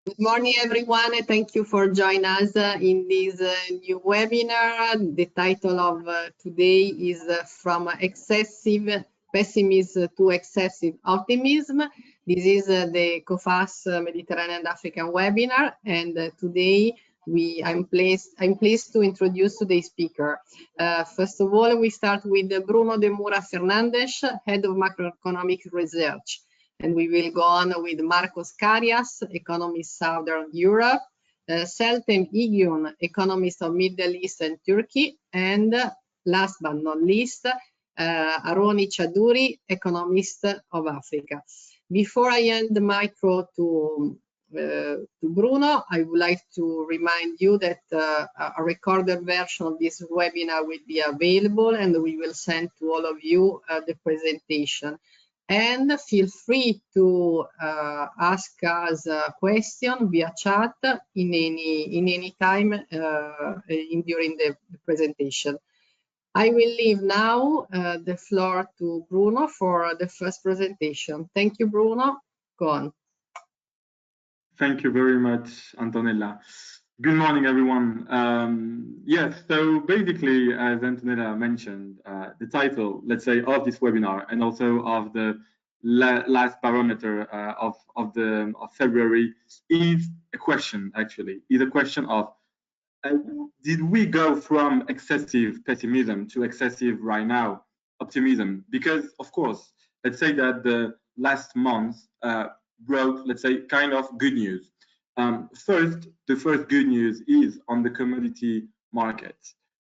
Good morning, everyone, and thank you for joining us in this new webinar. The title of today is From Excessive Pessimism to Excessive Optimism. This is the Coface Mediterranean and African webinar, and today I'm pleased to introduce today's speaker. First of all, we start with Bruno de Moura Fernandes, Head of Macroeconomic Research. And we will go on with Marcos Carias, Economist Southern Europe, Seltem Iyigün, Economist of Middle East and Turkey, and last but not least, Aroni Chaudhuri, Economist of Africa. Before I hand the micro to Bruno, I would like to remind you that a recorded version of this webinar will be available, and we will send to all of you the presentation. And feel free to ask us a question via chat in any time during the presentation. I will leave now the floor to Bruno for the first presentation. Thank you, Bruno. Go on. Thank you very much, Antonella. Good morning, everyone. Yes, so basically, as Antonella mentioned, the title, let's say, of this webinar and also of the last barometer of February is a question, actually, is a question of did we go from excessive pessimism to excessive right now optimism? Because, of course, let's say that the last month brought, let's say, kind of good news. The first good news is on the commodity market.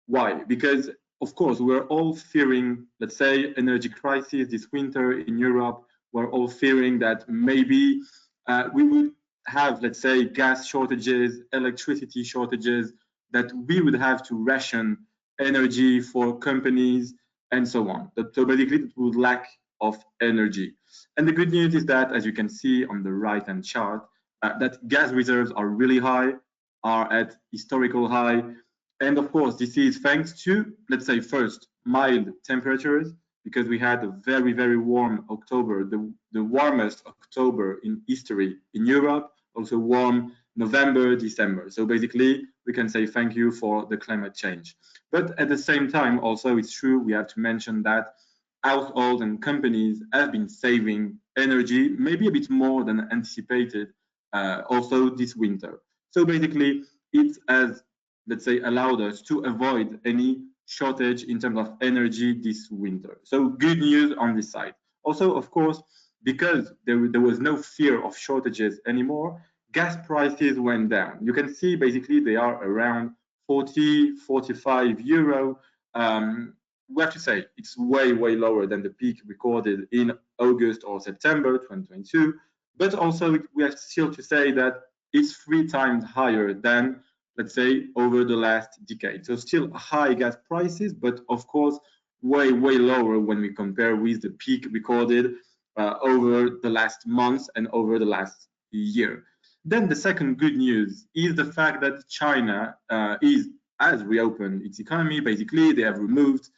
Why? Because, of course, we're all fearing, let's say, energy crisis this winter in Europe. We're all fearing that maybe we would have, let's say, gas shortages, electricity shortages, that we would have to ration energy for companies and so on. So basically, it would lack of energy. And the good news is that, as you can see on the right-hand chart, that gas reserves are really high, are at historical high. And of course, this is thanks to, let's say, first, mild temperatures, because we had a very, very warm October, the warmest October in history in Europe, also warm November, December. So basically, we can say thank you for the climate change. But at the same time, also, it's true, we have to mention that households and companies have been saving energy, maybe a bit more than anticipated, also this winter. So basically, it has, let's say, allowed us to avoid any shortage in terms of energy this winter. So good news on this side. Also, of course, because there was no fear of shortages anymore, gas prices went down. You can see basically they are around 40, 45 euro. We have to say it's way, way lower than the peak recorded in August or September 2022. But also we have still to say that it's 3 times higher than, let's say, over the last decade. So still high gas prices, but of course, way, way lower when we compare with the peak recorded over the last months and over the last year. Then the second good news is the fact that China has reopened its economy. Basically, they have removed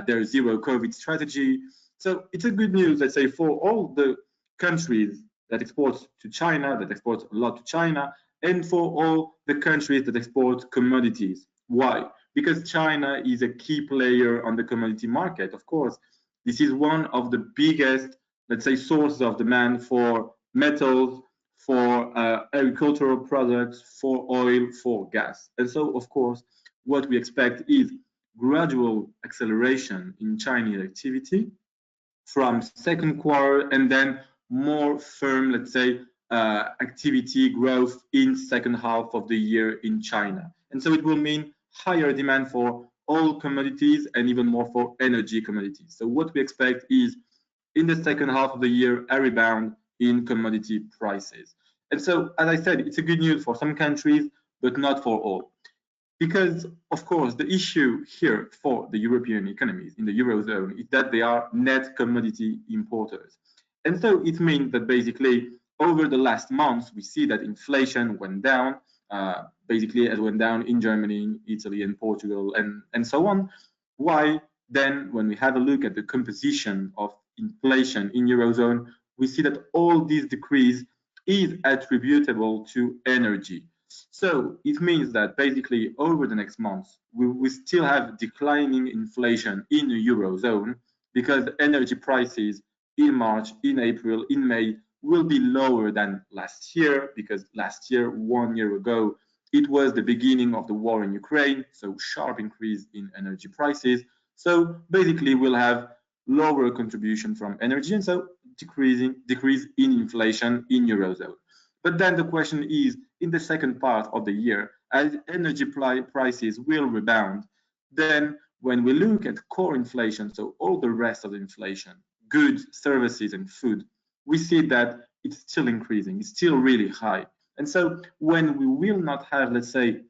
their zero COVID strategy. So it's a good news, let's say, for all the countries that export to China, that export a lot to China, and for all the countries that export commodities. Why? Because China is a key player on the commodity market. Of course, this is one of the biggest, let's say, sources of demand for metals, for agricultural products, for oil, for gas. And so, of course, what we expect is gradual acceleration in Chinese activity from second quarter, and then more firm, let's say, activity growth in second half of the year in China. And so it will mean higher demand for all commodities and even more for energy commodities. So what we expect is in the second half of the year, a rebound in commodity prices. And so, as I said, it's a good news for some countries, but not for all. Because, of course, the issue here for the European economies in the Eurozone is that they are net commodity importers. And so it means that basically over the last months, we see that inflation went down, basically it went down in Germany, Italy, and Portugal, and so on. Why then, when we have a look at the composition of inflation in Eurozone, we see that all these decrees is attributable to energy. So it means that basically over the next months, we still have declining inflation in the Eurozone because energy prices in March, in April, in May will be lower than last year, because last year, 1 year ago, it was the beginning of the war in Ukraine, so sharp increase in energy prices. So basically we'll have lower contribution from energy, and so decrease in inflation in Eurozone. But then the question is, in the second part of the year, as energy prices will rebound, then when we look at core inflation, so all the rest of the inflation, goods, services, and food, we see that it's still increasing, it's still really high. And so when we will not have, let's say,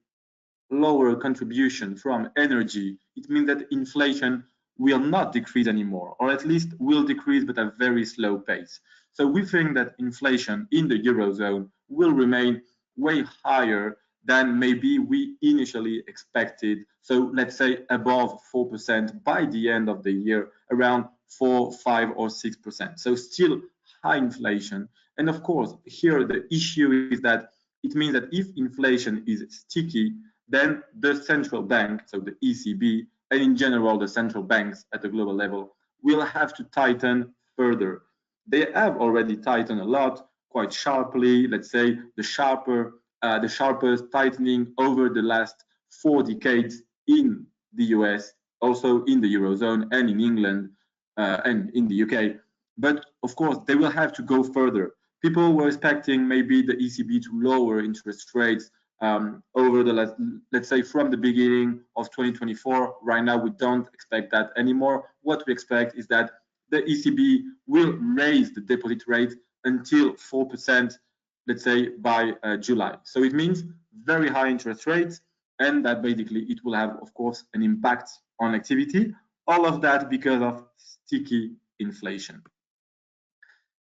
lower contribution from energy, it means that inflation will not decrease anymore, or at least will decrease but at a very slow pace. So we think that inflation in the Eurozone will remain way higher than maybe we initially expected. So let's say above 4% by the end of the year, around 4, 5, or 6%. So still high inflation. And of course, here the issue is that it means that if inflation is sticky, then the central bank, so the ECB, and in general the central banks at the global level, will have to tighten further. They have already tightened a lot, quite sharply. Let's say the sharpest tightening over the last 4 decades in the US, also in the Eurozone and in England and in the UK. But of course, they will have to go further. People were expecting maybe the ECB to lower interest rates over the last, let's say, from the beginning of 2024. Right now, we don't expect that anymore. What we expect is that the ECB will raise the deposit rate until 4%, let's say, by July. So it means very high interest rates, and that basically it will have, of course, an impact on activity. All of that because of sticky inflation.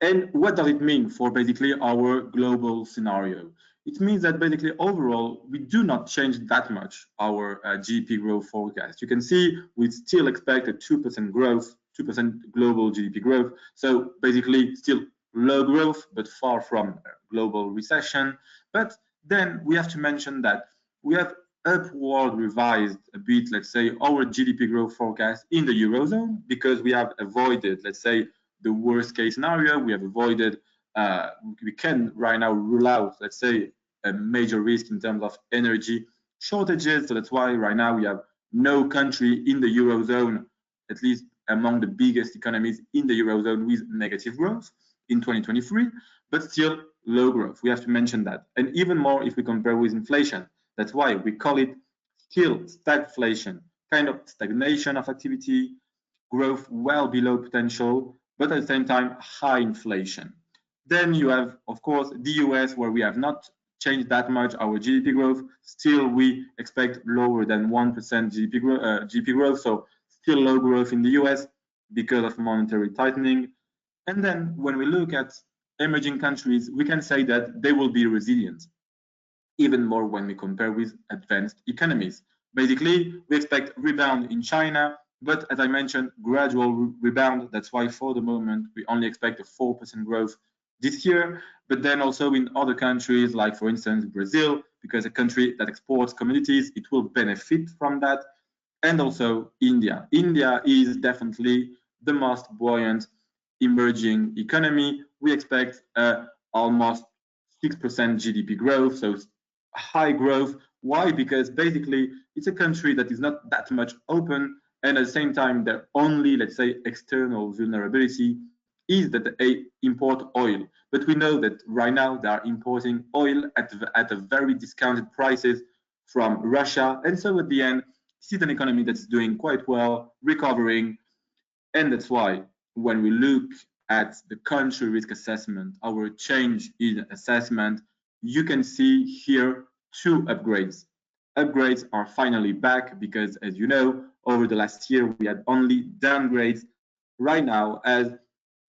And what does it mean for basically our global scenario? It means that basically overall, we do not change that much our GDP growth forecast. You can see we still expect a 2% growth, 2% global GDP growth. So basically still low growth, but far from global recession. But then we have to mention that we have upward revised a bit, let's say, our GDP growth forecast in the Eurozone, because we have avoided, let's say, the worst case scenario. We have avoided, we can right now rule out, let's say, a major risk in terms of energy shortages. So that's why right now we have no country in the Eurozone, at least among the biggest economies in the Eurozone, with negative growth in 2023, but still low growth. We have to mention that. And even more if we compare with inflation. That's why we call it still stagflation, kind of stagnation of activity, growth well below potential, but at the same time, high inflation. Then you have, of course, the US, where we have not changed that much our GDP growth. Still, we expect lower than 1% GDP growth, so still low growth in the US because of monetary tightening. And then when we look at emerging countries, we can say that they will be resilient, even more when we compare with advanced economies. Basically, we expect rebound in China, but as I mentioned, gradual rebound. That's why for the moment, we only expect a 4% growth this year, but then also in other countries, like for instance, Brazil, because a country that exports commodities, it will benefit from that. And also India. India is definitely the most buoyant emerging economy. We expect almost 6% GDP growth, so high growth. Why? Because basically it's a country that is not that much open, and at the same time, the only, let's say, external vulnerability is that they import oil. But we know that right now they are importing oil at a very discounted prices from Russia. And so at the end, this is an economy that's doing quite well, recovering. And that's why when we look at the country risk assessment, our change in assessment, you can see here 2 upgrades. Upgrades are finally back because, as you know, over the last year, we had only downgrades. Right now, as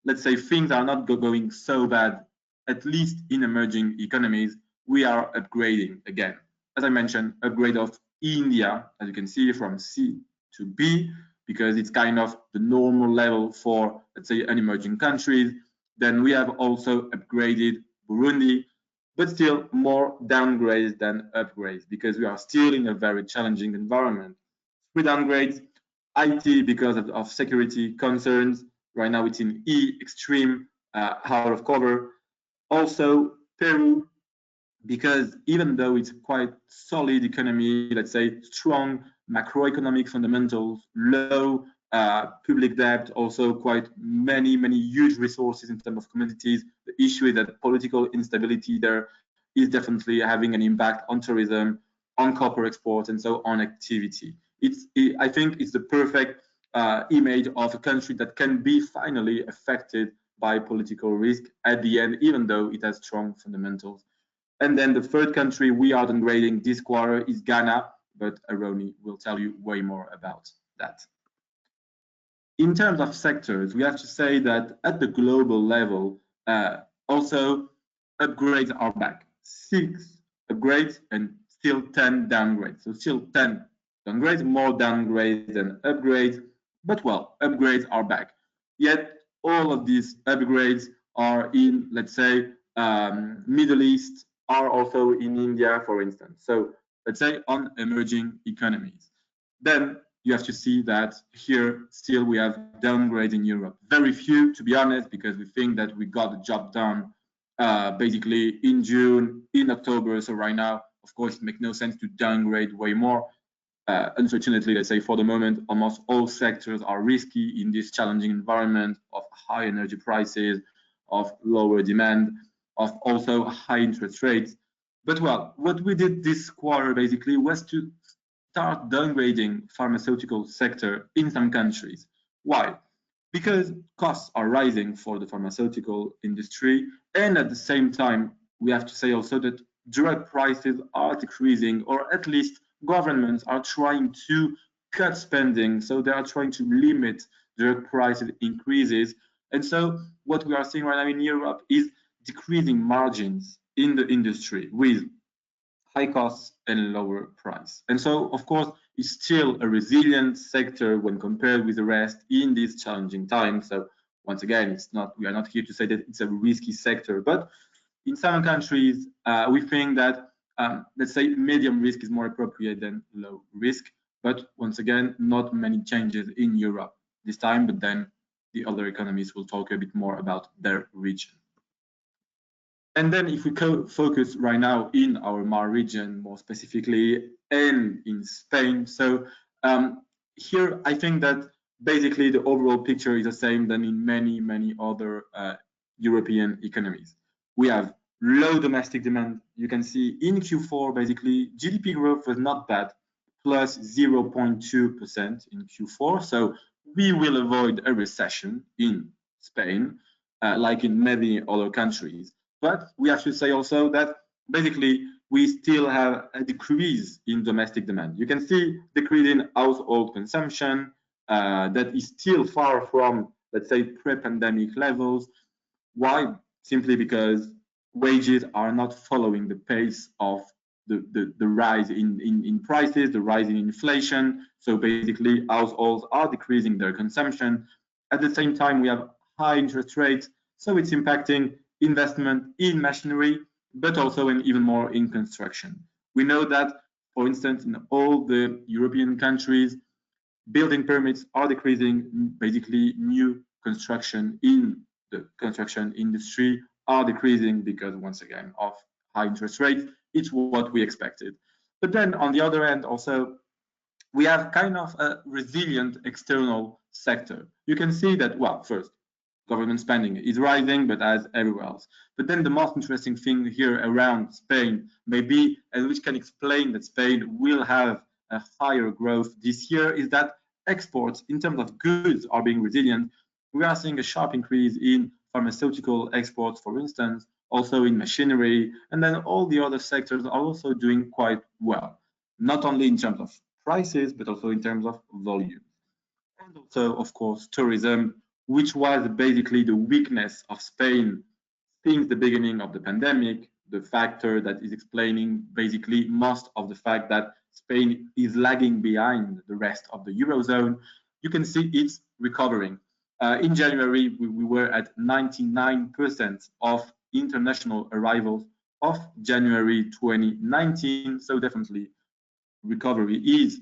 let's say things are not going so bad, at least in emerging economies, we are upgrading again. As I mentioned, upgrade of India, as you can see, from C to B, because it's kind of the normal level for, let's say, an emerging countries. Then we have also upgraded Burundi, but still more downgrades than upgrades because we are still in a very challenging environment. 3 downgrades, IT because of security concerns. Right now it's in E, extreme, out of cover. Also, Peru, because even though it's quite solid economy, let's say strong macroeconomic fundamentals, low public debt, also quite many huge resources in terms of commodities. The issue is that political instability there is definitely having an impact on tourism, on copper exports, and so on activity. I think it's the perfect image of a country that can be finally affected by political risk at the end, even though it has strong fundamentals. And then the third country we are downgrading this quarter is Ghana, but Aroni will tell you way more about that. In terms of sectors, we have to say that at the global level, also upgrades are back. 6 upgrades and still 10 downgrades. So still 10 downgrades, more downgrades than upgrades, but well, upgrades are back. Yet all of these upgrades are in, let's say, Middle East, are also in India, for instance. So let's say on emerging economies. Then you have to see that here still we have downgrades in Europe. Very few, to be honest, because we think that we got the job done basically in June, in October. So right now, of course, it makes no sense to downgrade way more. Unfortunately, let's say for the moment, almost all sectors are risky in this challenging environment of high energy prices, of lower demand, of also high interest rates. But well, what we did this quarter basically was to start downgrading pharmaceutical sector in some countries. Why? Because costs are rising for the pharmaceutical industry, and at the same time, we have to say also that drug prices are decreasing, or at least governments are trying to cut spending, so they are trying to limit drug price increases. And so what we are seeing right now in Europe is decreasing margins in the industry with high costs and lower price. And so, of course, it's still a resilient sector when compared with the rest in these challenging times. So once again, we are not here to say that it's a risky sector, but in some countries, we think that, let's say, medium risk is more appropriate than low risk. But once again, not many changes in Europe this time, but then the other economists will talk a bit more about their region. And then if we focus right now in our MAR region, more specifically, and in Spain. So here, I think that basically the overall picture is the same than in many other European economies. We have low domestic demand. You can see in Q4, basically, GDP growth was not bad, plus 0.2% in Q4. So we will avoid a recession in Spain, like in many other countries. But we have to say also that basically we still have a decrease in domestic demand. You can see decrease in household consumption that is still far from, let's say, pre-pandemic levels. Why? Simply because wages are not following the pace of the rise in prices, the rise in inflation. So basically households are decreasing their consumption. At the same time, we have high interest rates, so it's impacting investment in machinery, but also and even more in construction. We know that, for instance, in all the European countries, building permits are decreasing. Basically, new construction in the construction industry are decreasing because, once again, of high interest rates. It's what we expected. But then, on the other end, also, we have kind of a resilient external sector. You can see that, well, first, government spending is rising, but as everywhere else. But then the most interesting thing here around Spain maybe, and which can explain that Spain will have a higher growth this year, is that exports in terms of goods are being resilient. We are seeing a sharp increase in pharmaceutical exports, for instance, also in machinery, and then all the other sectors are also doing quite well, not only in terms of prices, but also in terms of volume. And also, of course, tourism, which was basically the weakness of Spain since the beginning of the pandemic, the factor that is explaining basically most of the fact that Spain is lagging behind the rest of the Eurozone. You can see it's recovering. In January, we were at 99% of international arrivals of January 2019. So definitely recovery is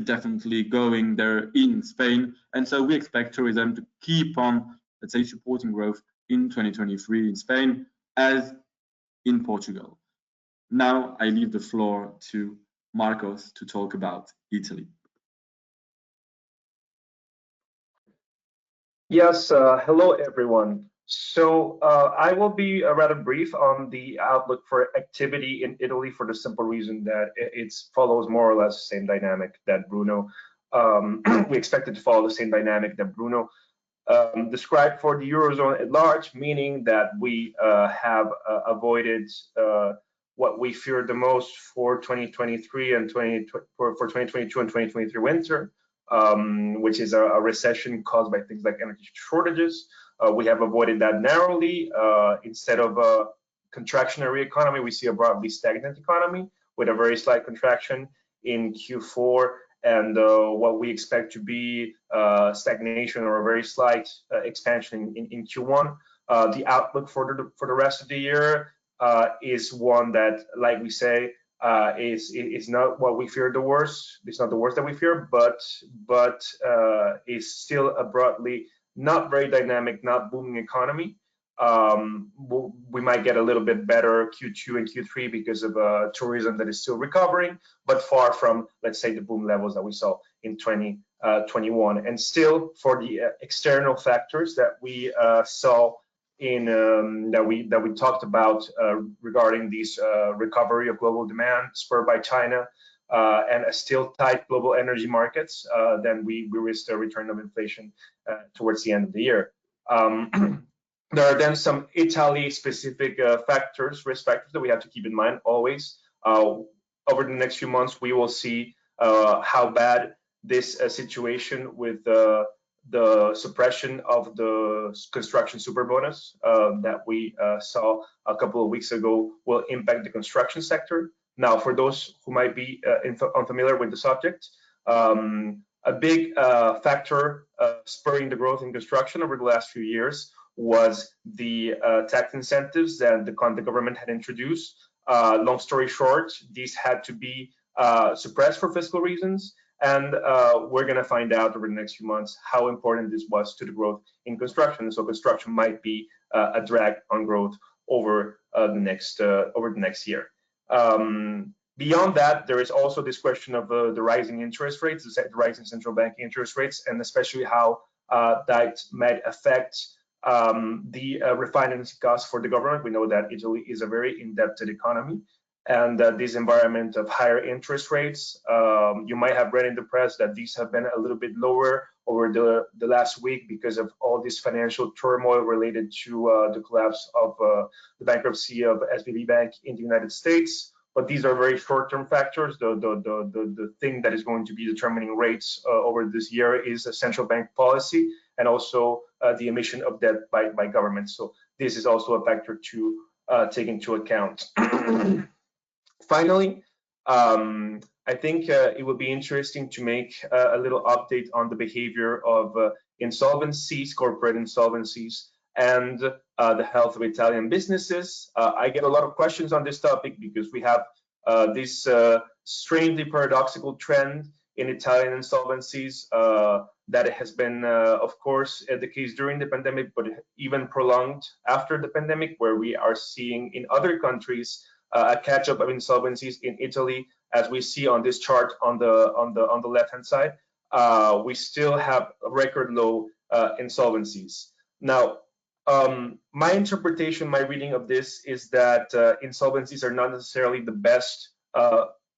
definitely going there in Spain, and so we expect tourism to keep on, let's say, supporting growth in 2023 in Spain as in Portugal. Now I leave the floor to Marcos to talk about Italy. Yes, hello everyone. So I will be rather brief on the outlook for activity in Italy for the simple reason that it follows more or less the same dynamic that Bruno, we expect it to follow the same dynamic that Bruno described for the Eurozone at large, meaning that we have avoided what we feared the most for 2023 and for 2022 and 2023 winter, which is a recession caused by things like energy shortages. We have avoided that narrowly. Instead of a contractionary economy, we see a broadly stagnant economy with a very slight contraction in Q4 and what we expect to be stagnation or a very slight expansion in Q1. The outlook for the rest of the year is one that, like we say, is not what we fear the worst. It's not the worst that we fear, but is still a broadly not very dynamic, not booming economy. We might get a little bit better Q2 and Q3 because of tourism that is still recovering, but far from, let's say, the boom levels that we saw in 2021. And still, for the external factors that we saw in that we talked about regarding these recovery of global demand spurred by China and a still tight global energy markets, then we risk a return of inflation towards the end of the year. There are then some Italy-specific factors, respectively, that we have to keep in mind always. Over the next few months, we will see how bad this situation with the suppression of the construction super bonus that we saw a couple of weeks ago will impact the construction sector. Now, for those who might be unfamiliar with the subject, a big factor spurring the growth in construction over the last few years was the tax incentives that the Conte government had introduced. Long story short, these had to be suppressed for fiscal reasons, and we're going to find out over the next few months how important this was to the growth in construction. So construction might be a drag on growth over the next year. Beyond that, there is also this question of the rising interest rates, the rising central bank interest rates, and especially how that might affect the refinancing costs for the government. We know that Italy is a very indebted economy, and this environment of higher interest rates, you might have read in the press that these have been a little bit lower over the last week because of all this financial turmoil related to the collapse of the bankruptcy of SVB Bank in the United States. But these are very short-term factors. The thing that is going to be determining rates over this year is a central bank policy and also the emission of debt by governments. So this is also a factor to take into account. Finally, I think it would be interesting to make a little update on the behavior of insolvencies, corporate insolvencies, and the health of Italian businesses. I get a lot of questions on this topic because we have this strangely paradoxical trend in Italian insolvencies that has been, of course, the case during the pandemic, but even prolonged after the pandemic, where we are seeing in other countries a catch-up of insolvencies. In Italy, as we see on this chart on the left-hand side, we still have record low insolvencies. Now, my interpretation, my reading of this is that insolvencies are not necessarily the best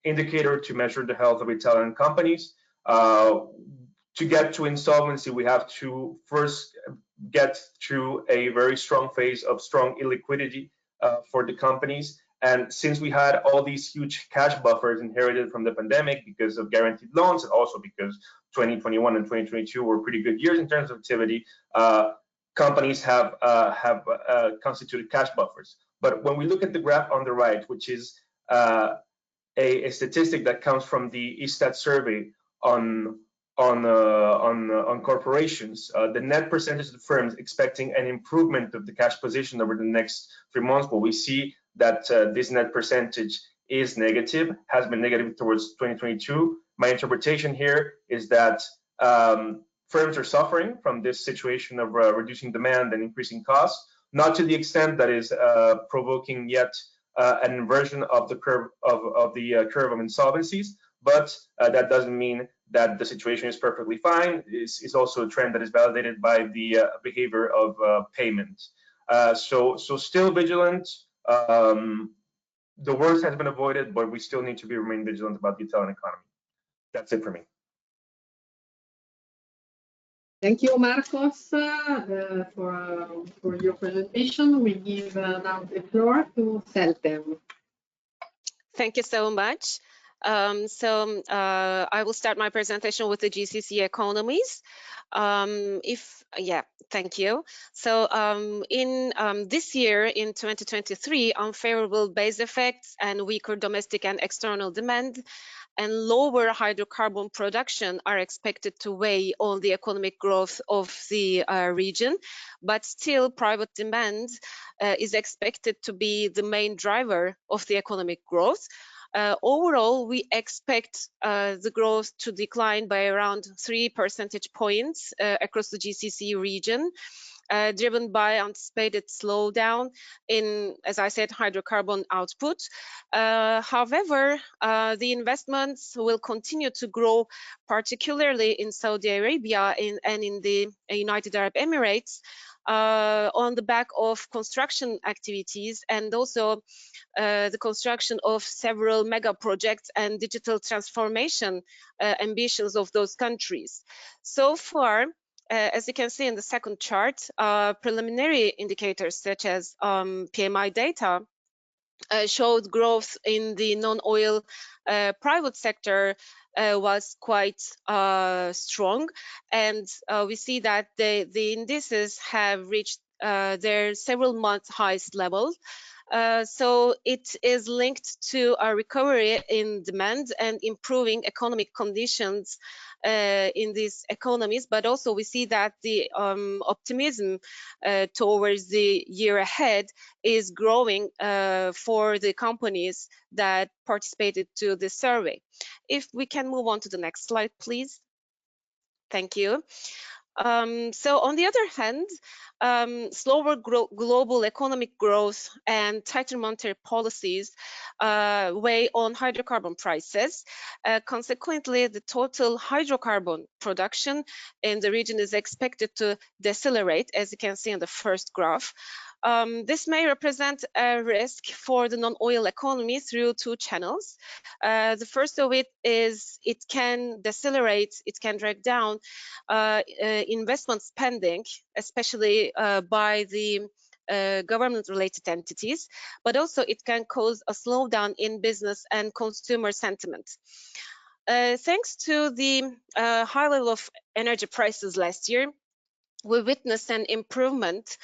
indicator to measure the health of Italian companies. To get to insolvency, we have to first get through a very strong phase of strong illiquidity for the companies. And since we had all these huge cash buffers inherited from the pandemic because of guaranteed loans, and also because 2021 and 2022 were pretty good years in terms of activity, companies have constituted cash buffers. But when we look at the graph on the right, which is a statistic that comes from the Istat survey on on corporations, the net percentage of firms expecting an improvement of the cash position over the next 3 months, well, we see that this net percentage is negative, has been negative towards 2022. My interpretation here is that firms are suffering from this situation of reducing demand and increasing costs, not to the extent that is provoking yet an inversion of the curve of curve of insolvencies, but that doesn't mean that the situation is perfectly fine. It's also a trend that is validated by the behavior of payment. So still vigilant. The worst has been avoided, but we still need to remain vigilant about the Italian economy. That's it for me. Thank you, Marcos, for your presentation. We give now the floor to Seltem. Thank you so much. I will start my presentation with the GCC economies. Thank you. So in this year, in 2023, unfavorable base effects and weaker domestic and external demand and lower hydrocarbon production are expected to weigh on the economic growth of the region, but still private demand is expected to be the main driver of the economic growth. Overall, we expect the growth to decline by around 3 percentage points across the GCC region, driven by anticipated slowdown in, as I said, hydrocarbon output. However, the investments will continue to grow, particularly in Saudi Arabia and in the United Arab Emirates, on the back of construction activities and also the construction of several mega projects and digital transformation ambitions of those countries. So far, as you can see in the second chart, preliminary indicators such as PMI data showed growth in the non-oil private sector was quite strong, and we see that the indices have reached their several month highest level. So it is linked to a recovery in demand and improving economic conditions in these economies, but also we see that the optimism towards the year ahead is growing for the companies that participated to this survey. If we can move on to the next slide, please. Thank you. So on the other hand, slower global economic growth and tighter monetary policies weigh on hydrocarbon prices. Consequently, the total hydrocarbon production in the region is expected to decelerate, as you can see in the first graph. This may represent a risk for the non-oil economy through 2 channels. The first of it is it can decelerate, it can drag down investment spending, especially by the government-related entities, but also it can cause a slowdown in business and consumer sentiment. Thanks to the high level of energy prices last year, we witnessed an improvement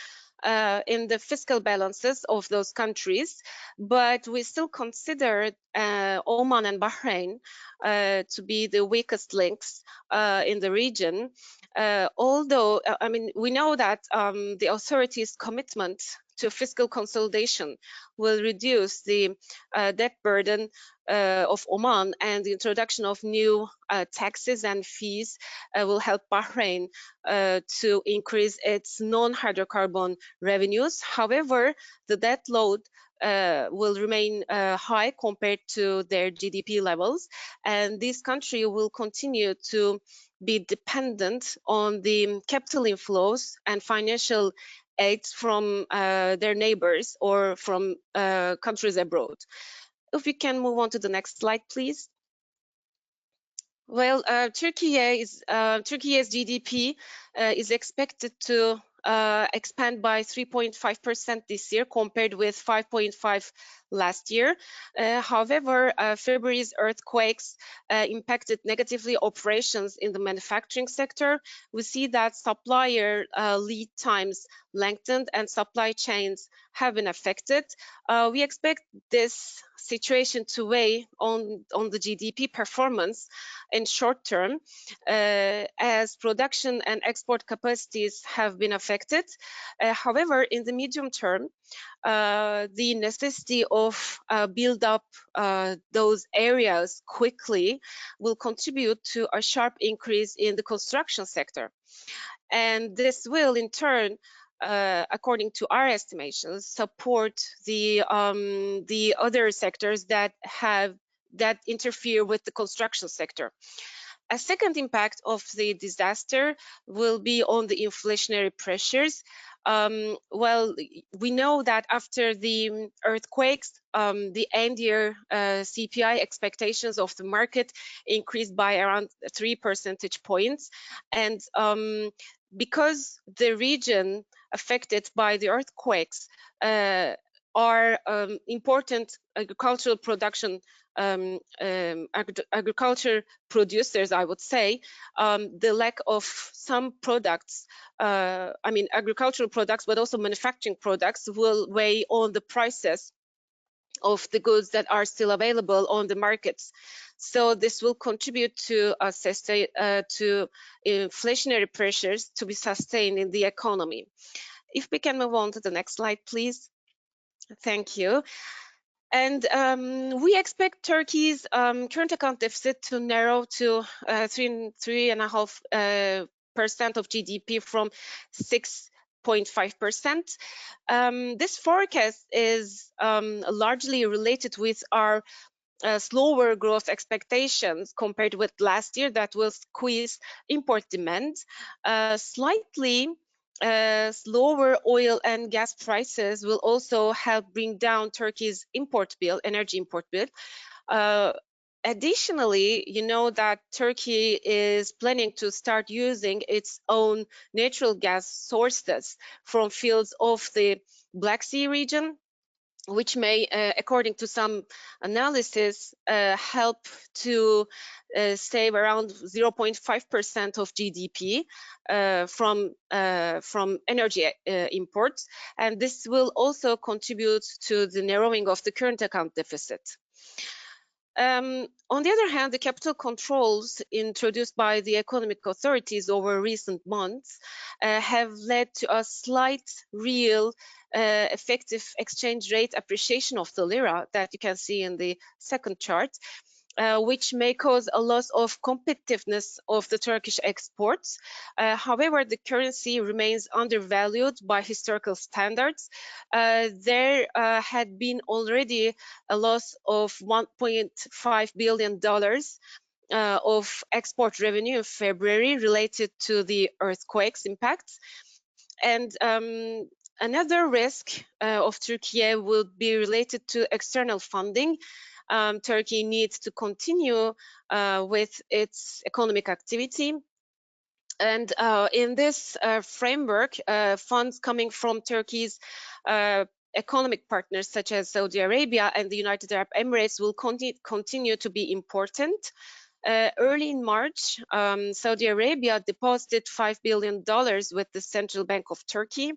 in the fiscal balances of those countries, but we still consider Oman and Bahrain to be the weakest links in the region. Although, I mean, we know that the authorities' commitment to fiscal consolidation will reduce the debt burden of Oman, and the introduction of new taxes and fees will help Bahrain to increase its non-hydrocarbon revenues. However, the debt load will remain high compared to their GDP levels, and this country will continue to be dependent on the capital inflows and financial aids from their neighbors or from countries abroad. If we can move on to the next slide, please. Well, Turkey's GDP is expected to expand by 3.5% this year compared with 5.5 last year. However, February's earthquakes impacted negatively operations in the manufacturing sector. We see that supplier lead times lengthened and supply chains have been affected. We expect this situation to weigh on the GDP performance in short term, as production and export capacities have been affected. However, in the medium term, the necessity of build up those areas quickly will contribute to a sharp increase in the construction sector. And this will in turn, according to our estimations, support the other sectors that interfere with the construction sector. A second impact of the disaster will be on the inflationary pressures. Well, we know that after the earthquakes, the end-year CPI expectations of the market increased by around 3 percentage points. And because the region affected by the earthquakes are important agricultural production agriculture producers, I would say, the lack of some products, I mean agricultural products, but also manufacturing products, will weigh on the prices of the goods that are still available on the markets. So this will contribute to inflationary pressures to be sustained in the economy. If we can move on to the next slide, please. Thank you. And we expect Turkey's current account deficit to narrow to 3.5% of GDP from 6.5%. This forecast is largely related with our slower growth expectations compared with last year that will squeeze import demand. Slightly slower oil and gas prices will also help bring down Turkey's energy import bill. Additionally, you know that Turkey is planning to start using its own natural gas sources from fields of the Black Sea region, which may, according to some analysis, help to save around 0.5% of GDP from energy imports, and this will also contribute to the narrowing of the current account deficit. On the other hand, the capital controls introduced by the economic authorities over recent months have led to a slight real effective exchange rate appreciation of the lira that you can see in the second chart, which may cause a loss of competitiveness of the Turkish exports. However, the currency remains undervalued by historical standards. There had been already a loss of $1.5 billion of export revenue in February related to the earthquakes impacts. And another risk of Turkey would be related to external funding. Turkey needs to continue with its economic activity. And in this framework, funds coming from Turkey's economic partners such as Saudi Arabia and the United Arab Emirates will continue to be important. Early in March, Saudi Arabia deposited $5 billion with the Central Bank of Turkey,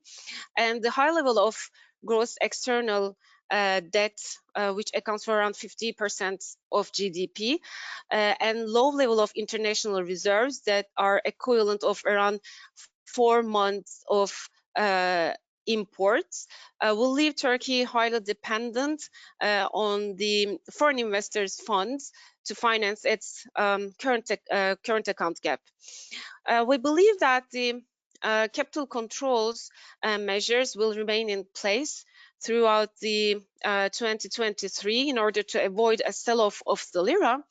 and the high level of gross external debt, which accounts for around 50% of GDP, and low level of international reserves that are equivalent of around 4 months of imports, will leave Turkey highly dependent on the foreign investors' funds to finance its current account gap. We believe that the capital controls measures will remain in place throughout the 2023 in order to avoid a sell-off of the lira,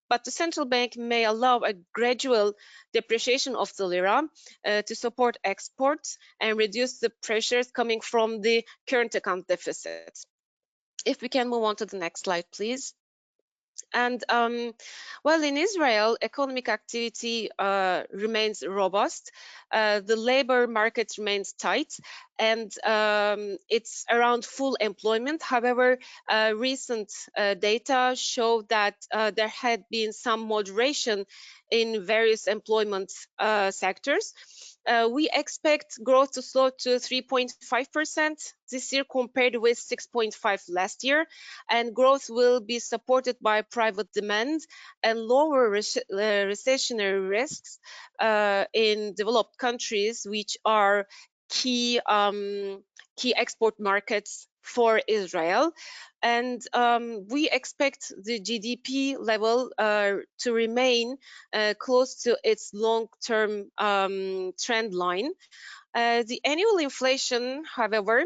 but the central bank may allow a gradual depreciation of the lira to support exports and reduce the pressures coming from the current account deficit. If we can move on to the next slide, please. And well, in Israel, economic activity remains robust. The labor market remains tight, and it's around full employment. However, recent data show that there had been some moderation in various employment sectors. We expect growth to slow to 3.5% this year compared with 6.5% last year, and growth will be supported by private demand and lower recessionary risks in developed countries, which are key export markets for Israel. And we expect the GDP level to remain close to its long-term trend line. The annual inflation, however,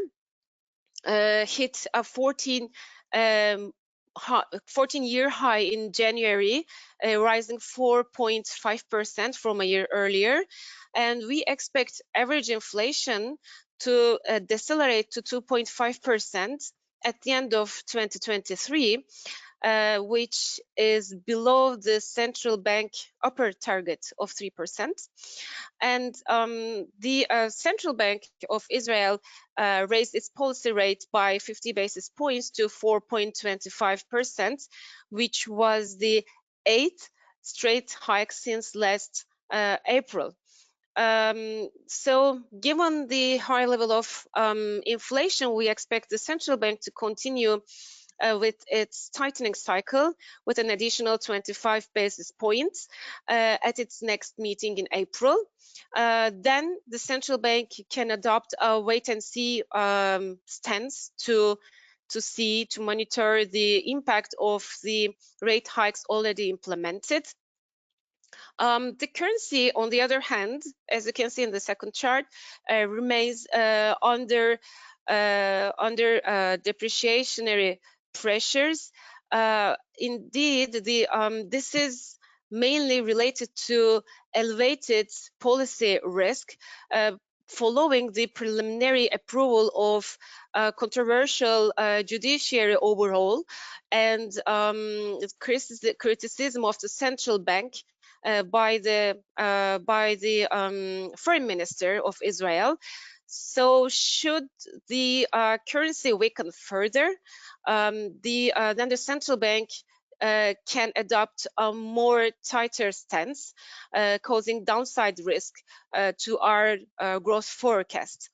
hit a 14-year high in January, rising 4.5% from a year earlier. And we expect average inflation to decelerate to 2.5% at the end of 2023, which is below the central bank upper target of 3%. And the Central Bank of Israel raised its policy rate by 50 basis points to 4.25%, which was the 8th straight hike since last April. So given the high level of inflation, we expect the central bank to continue with its tightening cycle with an additional 25 basis points at its next meeting in April. Then the central bank can adopt a wait-and-see stance to monitor the impact of the rate hikes already implemented. The currency, on the other hand, as you can see in the second chart, remains under depreciationary pressures. Indeed, this is mainly related to elevated policy risk following the preliminary approval of controversial judiciary overhaul and criticism of the central bank by the foreign minister of Israel. So should the currency weaken further, then the central bank can adopt a more tighter stance, causing downside risk to our growth forecast.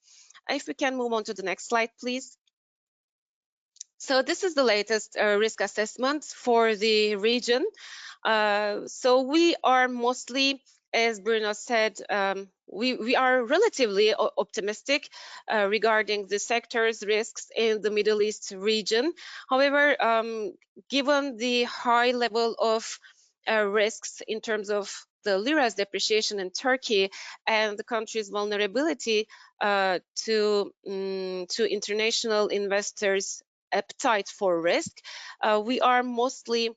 If we can move on to the next slide, please. So this is the latest risk assessment for the region. So we are mostly, as Bruno said, we are relatively optimistic regarding the sector's risks in the Middle East region. However, given the high level of risks in terms of the lira's depreciation in Turkey and the country's vulnerability to international investors' appetite for risk, we are mostly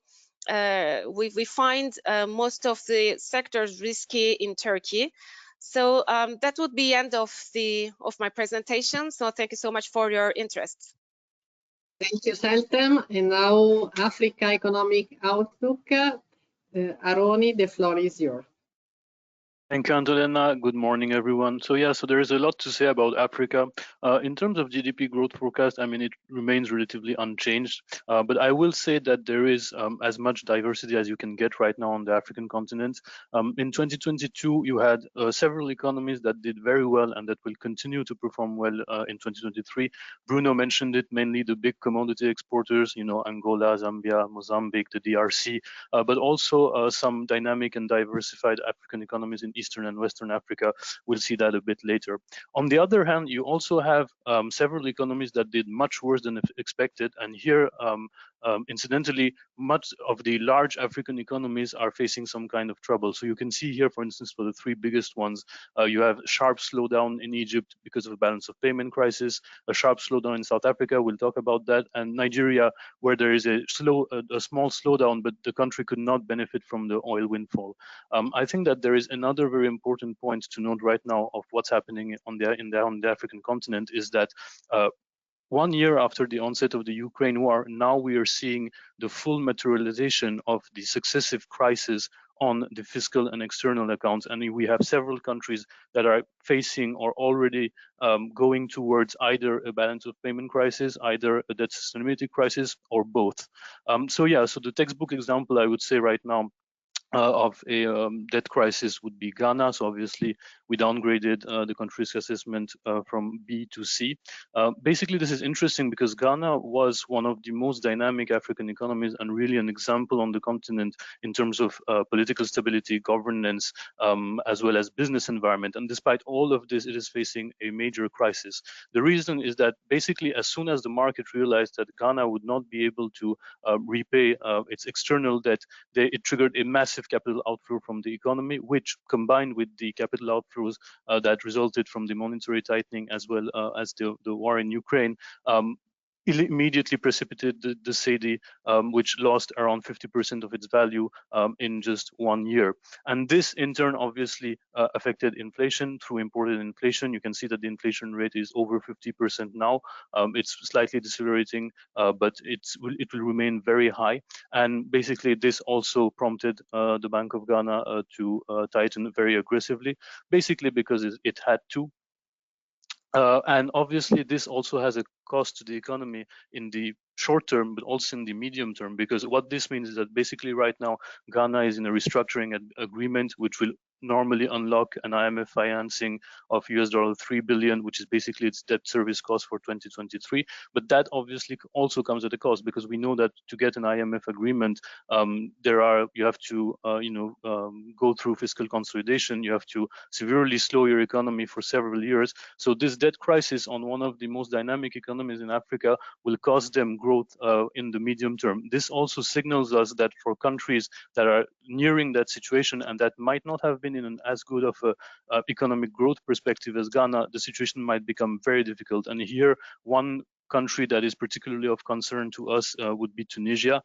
we find most of the sectors risky in Turkey. So that would be the end of my presentation. So thank you so much for your interest. Thank you, Seltem. And now Africa Economic Outlook. Aroni, the floor is yours. Thank you, Antonella. Good morning, everyone. So yeah, so there is a lot to say about Africa. In terms of GDP growth forecast, I mean, it remains relatively unchanged. But I will say that there is as much diversity as you can get right now on the African continent. In 2022, you had several economies that did very well and that will continue to perform well in 2023. Bruno mentioned it, mainly the big commodity exporters, you know, Angola, Zambia, Mozambique, the DRC, but also some dynamic and diversified African economies in Eastern and Western Africa. We'll see that a bit later. On the other hand, you also have several economies that did much worse than expected. And here, incidentally, much of the large African economies are facing some kind of trouble. So you can see here, for instance, for the three biggest ones, you have a sharp slowdown in Egypt because of a balance of payment crisis, a sharp slowdown in South Africa, we'll talk about that, and Nigeria, where there is a small slowdown, but the country could not benefit from the oil windfall. I think that there is another very important point to note right now of what's happening on the African continent is that 1 year after the onset of the Ukraine war, now we are seeing the full materialization of the successive crises on the fiscal and external accounts. And we have several countries that are facing or already going towards either a balance of payment crisis, either a debt sustainability crisis, or both. So the textbook example I would say right now of a debt crisis would be Ghana. So obviously we downgraded the country risk assessment from B to C. Basically, this is interesting because Ghana was one of the most dynamic African economies and really an example on the continent in terms of political stability, governance, as well as business environment. And despite all of this, it is facing a major crisis. The reason is that basically as soon as the market realized that Ghana would not be able to repay its external debt, it triggered a massive capital outflow from the economy, which combined with the capital outflows that resulted from the monetary tightening as well as the war in Ukraine, immediately precipitated the cedi, which lost around 50% of its value in just 1 year. And this in turn obviously affected inflation through imported inflation. You can see that the inflation rate is over 50% now. It's slightly decelerating, but it will remain very high. And basically this also prompted the Bank of Ghana to tighten very aggressively, basically because it had to. And obviously this also has a cost to the economy in the short term, but also in the medium term, because what this means is that basically right now Ghana is in a restructuring agreement, which will normally unlock an IMF financing of $3 billion, which is basically its debt service cost for 2023. But that obviously also comes at a cost, because we know that to get an IMF agreement, you have to go through fiscal consolidation. You have to severely slow your economy for several years. So this debt crisis on one of the most dynamic economies in Africa will cost them growth in the medium term. This also signals us that for countries that are nearing that situation and that might not have been in as good of a economic growth perspective as Ghana, the situation might become very difficult. And here, one country that is particularly of concern to us would be Tunisia,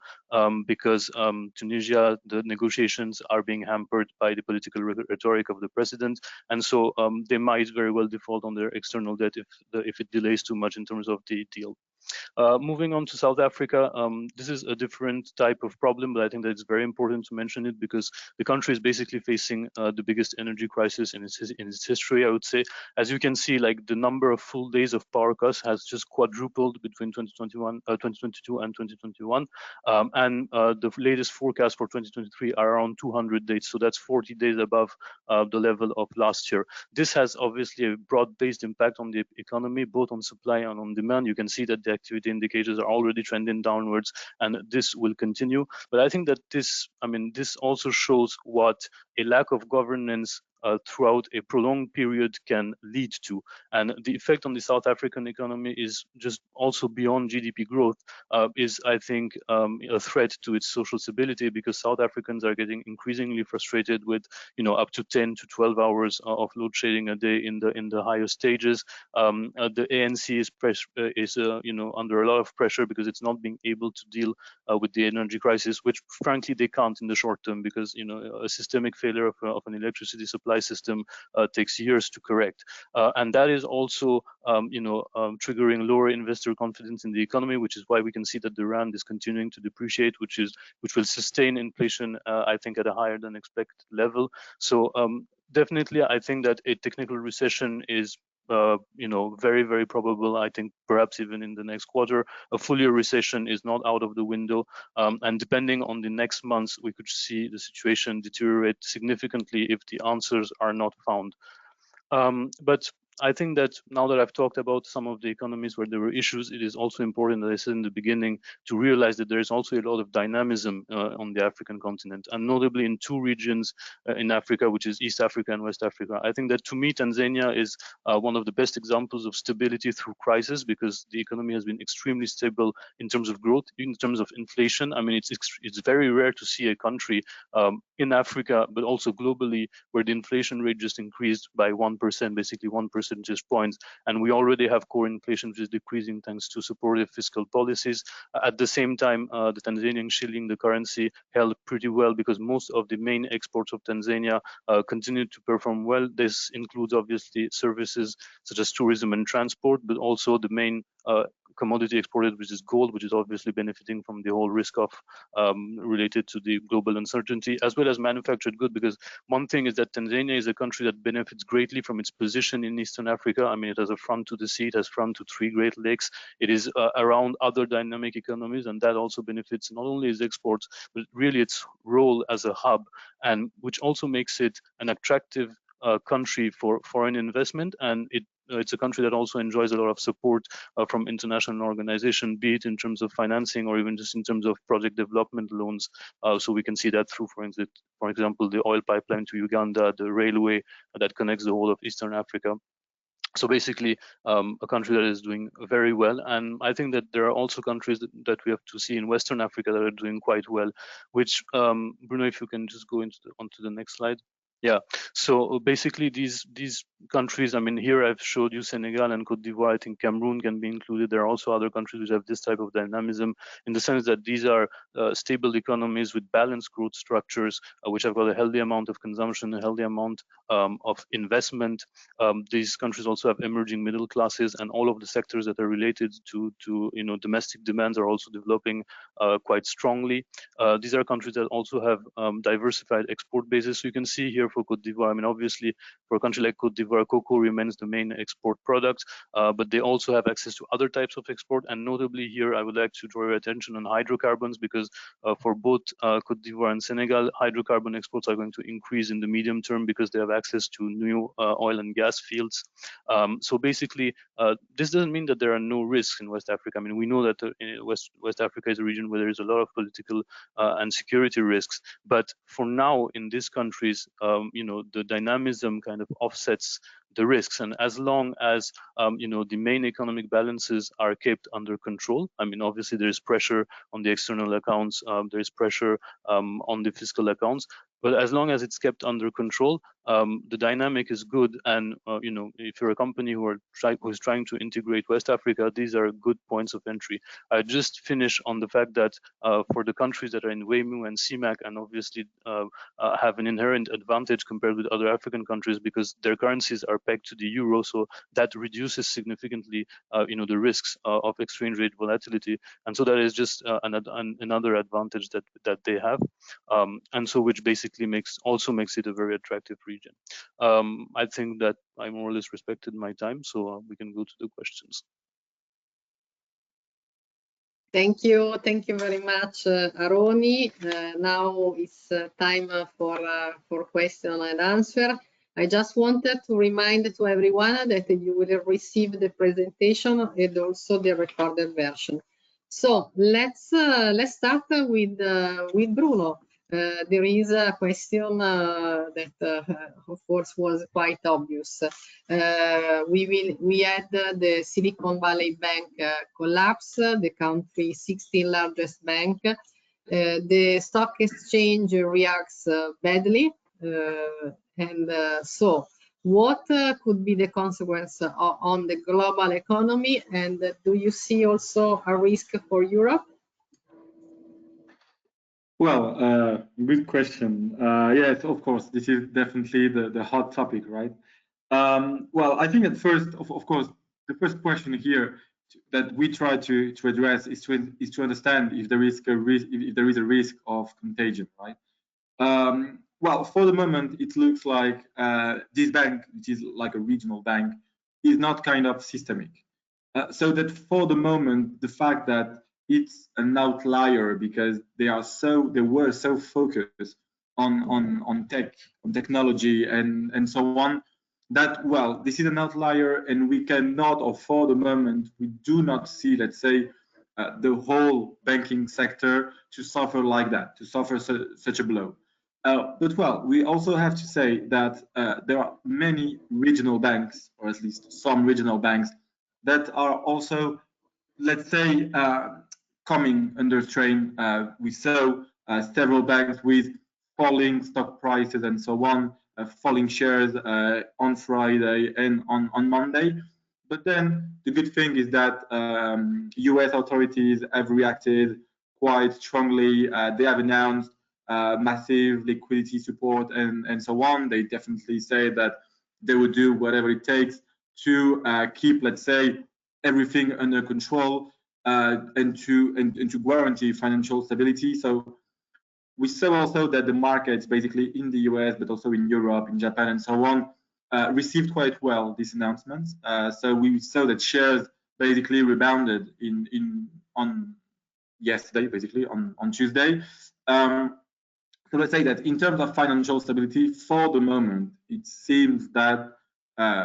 because Tunisia, the negotiations are being hampered by the political rhetoric of the president, and so they might very well default on their external debt if it delays too much in terms of the deal. Moving on to South Africa, this is a different type of problem, but I think that it's very important to mention it because the country is basically facing the biggest energy crisis in its history, I would say. As you can see, like the number of full days of power costs has just quadrupled between 2022 and 2021, and the latest forecast for 2023 are around 200 days, so that's 40 days above the level of last year. This has obviously a broad-based impact on the economy, both on supply and on demand. You can see that the activity indicators are already trending downwards, and this will continue. But I think that this also shows what a lack of governance throughout a prolonged period can lead to. And the effect on the South African economy is just also beyond GDP growth, is I think a threat to its social stability, because South Africans are getting increasingly frustrated with up to 10 to 12 hours of load shedding a day in the higher stages. The ANC is under a lot of pressure because it's not being able to deal with the energy crisis, which frankly they can't in the short term, because a systemic failure of an electricity supply system takes years to correct, and that is also triggering lower investor confidence in the economy, which is why we can see that the rand is continuing to depreciate, which will sustain inflation, I think, at a higher than expected level. So definitely, I think that a technical recession is very, very probable. I think perhaps even in the next quarter, a full year recession is not out of the window. And depending on the next months, we could see the situation deteriorate significantly if the answers are not found. But I think that now that I've talked about some of the economies where there were issues, it is also important, as I said in the beginning, to realize that there is also a lot of dynamism on the African continent, and notably in two regions in Africa, which is East Africa and West Africa. I think that to me, Tanzania is one of the best examples of stability through crisis, because the economy has been extremely stable in terms of growth, in terms of inflation. I mean, it's very rare to see a country in Africa, but also globally, where the inflation rate just increased by 1%, basically 1 percentage points, and we already have core inflation which is decreasing thanks to supportive fiscal policies. At the same time, the Tanzanian shilling, the currency, held pretty well because most of the main exports of Tanzania continued to perform well. This includes obviously services such as tourism and transport, but also the main commodity exported, which is gold, which is obviously benefiting from the whole risk of related to the global uncertainty, as well as manufactured good, because one thing is that Tanzania is a country that benefits greatly from its position in Eastern Africa. I mean, it has a front to the sea, it has front to 3 Great Lakes, it is around other dynamic economies, and that also benefits not only its exports, but really its role as a hub, and which also makes it an attractive country for foreign investment, and it's a country that also enjoys a lot of support from international organizations, be it in terms of financing or even just in terms of project development loans. So we can see that through, for example, the oil pipeline to Uganda, the railway that connects the whole of Eastern Africa. So basically, a country that is doing very well. And I think that there are also countries that we have to see in Western Africa that are doing quite well, which, Bruno, if you can just go onto the next slide. Yeah, so basically these countries, I mean, here I've showed you Senegal and Cote d'Ivoire. I think Cameroon can be included. There are also other countries which have this type of dynamism, in the sense that these are stable economies with balanced growth structures, which have got a healthy amount of consumption, a healthy amount of investment. These countries also have emerging middle classes, and all of the sectors that are related to domestic demands are also developing quite strongly. These are countries that also have diversified export bases. So you can see here for Cote d'Ivoire, I mean, obviously for a country like Cote d'Ivoire, cocoa remains the main export product, but they also have access to other types of export. And notably here, I would like to draw your attention on hydrocarbons, because for both Cote d'Ivoire and Senegal, hydrocarbon exports are going to increase in the medium term because they have access to new oil and gas fields. So basically, this doesn't mean that there are no risks in West Africa. I mean, we know that West Africa is a region where there is a lot of political and security risks, but for now in these countries, the dynamism kind of offsets the risks, and as long as the main economic balances are kept under control, I mean, obviously there is pressure on the external accounts, there is pressure on the fiscal accounts, but as long as it's kept under control, the dynamic is good. And if you're a company who is trying to integrate West Africa, these are good points of entry. I just finish on the fact that for the countries that are in WEMU and CIMAC, and obviously have an inherent advantage compared with other African countries because their currencies are pegged to the euro, so that reduces significantly the risks of exchange rate volatility, and so that is just another advantage that they have, and so which basically also makes it a very attractive region. I think that I more or less respected my time, so we can go to the questions. Thank you very much, Aroni. Now it's time for question and answer. I just wanted to remind to everyone that you will receive the presentation and also the recorded version. So let's start with Bruno. There is a question that of course was quite obvious. We had the Silicon Valley Bank collapse, the country's 16th largest bank. The stock exchange reacts badly, and so what could be the consequence on the global economy, and do you see also a risk for Europe? Well, good question. Yes, of course, this is definitely the hot topic, right? Well, I think at first, of course, the first question here that we try to address is to understand if there is a risk of contagion, right? Well, for the moment, it looks like this bank, which is like a regional bank, is not kind of systemic. So that for the moment, the fact that it's an outlier because they were so focused on technology and so on, that, well, this is an outlier, and we cannot, or for the moment, we do not see, let's say, the whole banking sector to suffer like that, to suffer such a blow. But well, we also have to say that there are many regional banks, or at least some regional banks, that are also, let's say, coming under strain. We saw several banks with falling stock prices and so on, falling shares on Friday and on Monday. But then the good thing is that US authorities have reacted quite strongly. They have announced massive liquidity support and so on. They definitely say that they would do whatever it takes to keep, let's say, everything under control and to guarantee financial stability. So we saw also that the markets, basically in the US, but also in Europe, in Japan, and so on, received quite well these announcements. So we saw that shares basically rebounded on yesterday, basically on Tuesday. So let's say that in terms of financial stability, for the moment, it seems that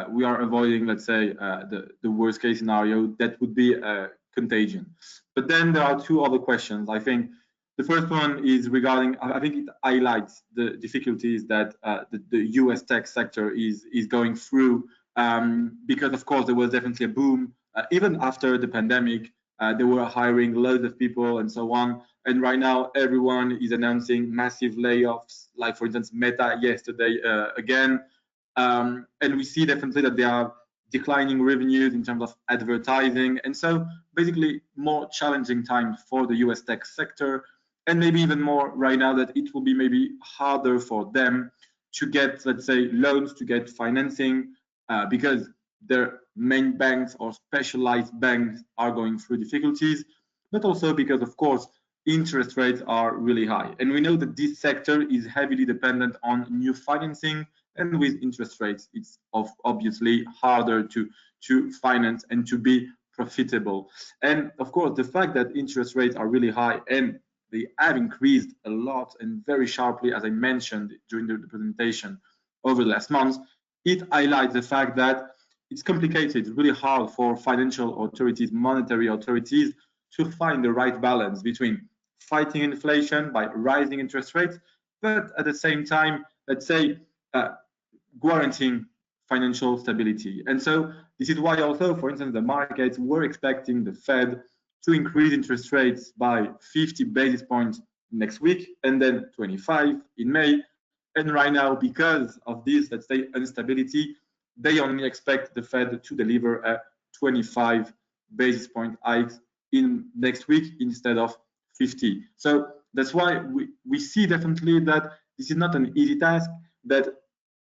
we are avoiding, let's say, the worst case scenario that would be contagion. But then there are two other questions. I think the first one is regarding, I think it highlights the difficulties that the US tech sector is going through, because of course there was definitely a boom even after the pandemic. They were hiring loads of people and so on. And right now, everyone is announcing massive layoffs, like, for instance, Meta yesterday again. And we see definitely that they are declining revenues in terms of advertising. And so basically more challenging times for the US tech sector. And maybe even more right now that it will be maybe harder for them to get, let's say, loans, to get financing, because their main banks or specialized banks are going through difficulties, but also because, of course, interest rates are really high. And we know that this sector is heavily dependent on new financing, and with interest rates, it's obviously harder to finance and to be profitable. And of course, the fact that interest rates are really high and they have increased a lot and very sharply, as I mentioned during the presentation over the last months, it highlights the fact that it's complicated, really hard for financial authorities, monetary authorities, to find the right balance between fighting inflation by rising interest rates, but at the same time, let's say, guaranteeing financial stability. And so this is why also, for instance, the markets were expecting the Fed to increase interest rates by 50 basis points next week, and then 25 in May. And right now, because of this, let's say, instability, they only expect the Fed to deliver a 25 basis point hikes in next week instead of 50. So that's why we see definitely that this is not an easy task, that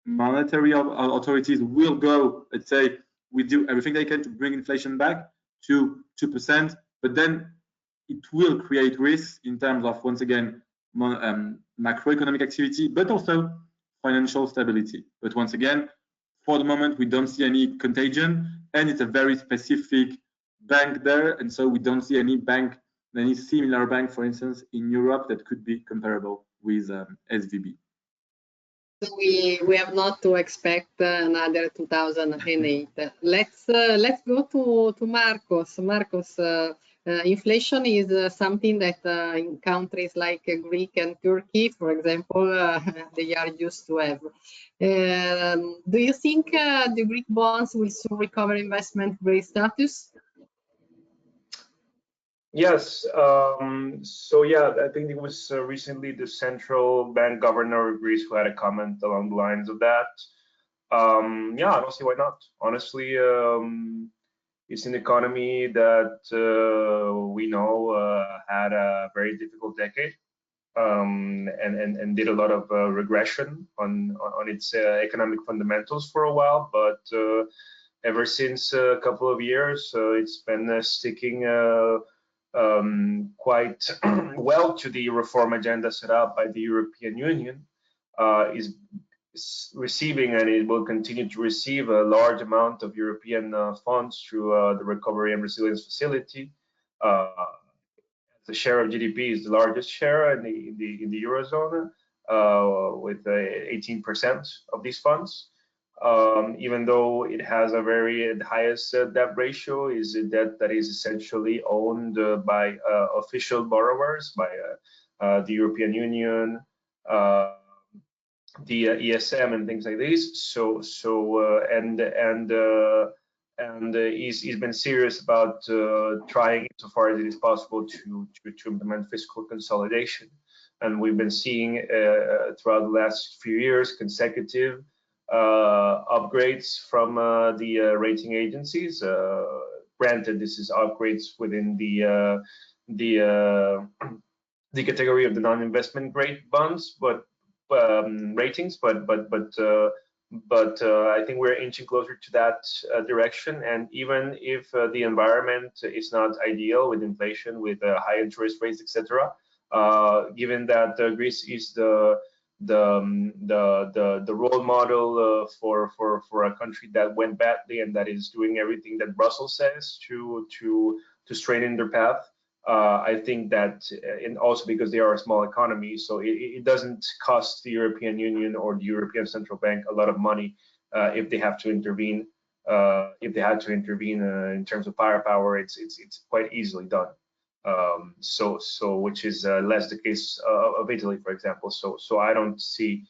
monetary authorities will go, let's say, we do everything they can to bring inflation back to 2%, but then it will create risks in terms of, once again, macroeconomic activity, but also financial stability. But once again, for the moment, we don't see any contagion, and it's a very specific bank there, and so we don't see any similar bank, for instance, in Europe that could be comparable with SVB. So we have not to expect another 2008. Let's go to Marcos. Marcos, inflation is something that in countries like Greece and Turkey, for example, they are used to have. Do you think the Greek bonds will soon recover investment grade status? Yes. So yeah, I think it was recently the central bank governor of Greece who had a comment along the lines of that. Yeah, I don't see why not. Honestly, it's an economy that we know had a very difficult decade and did a lot of regression on its economic fundamentals for a while. But ever since a couple of years, it's been sticking quite well to the reform agenda set up by the European Union, is receiving, and it will continue to receive, a large amount of European funds through the Recovery and Resilience Facility. The share of GDP is the largest share in the Eurozone, with 18% of these funds. Even though it has a very highest debt ratio, is a debt that is essentially owned by official borrowers, by the European Union, the ESM, and things like this. And he's been serious about trying, so far as it is possible, to implement fiscal consolidation. And we've been seeing throughout the last few years consecutive upgrades from the rating agencies. Granted, this is upgrades within the category of the non-investment grade bonds, but ratings. But but I think we're inching closer to that direction. And even if the environment is not ideal with inflation, with high interest rates, etc., given that Greece is the role model for a country that went badly and that is doing everything that Brussels says to straighten their path. I think that, and also because they are a small economy, so it doesn't cost the European Union or the European Central Bank a lot of money if they have to intervene. If they had to intervene in terms of firepower, it's quite easily done. Which is less the case of Italy, for example. So I don't see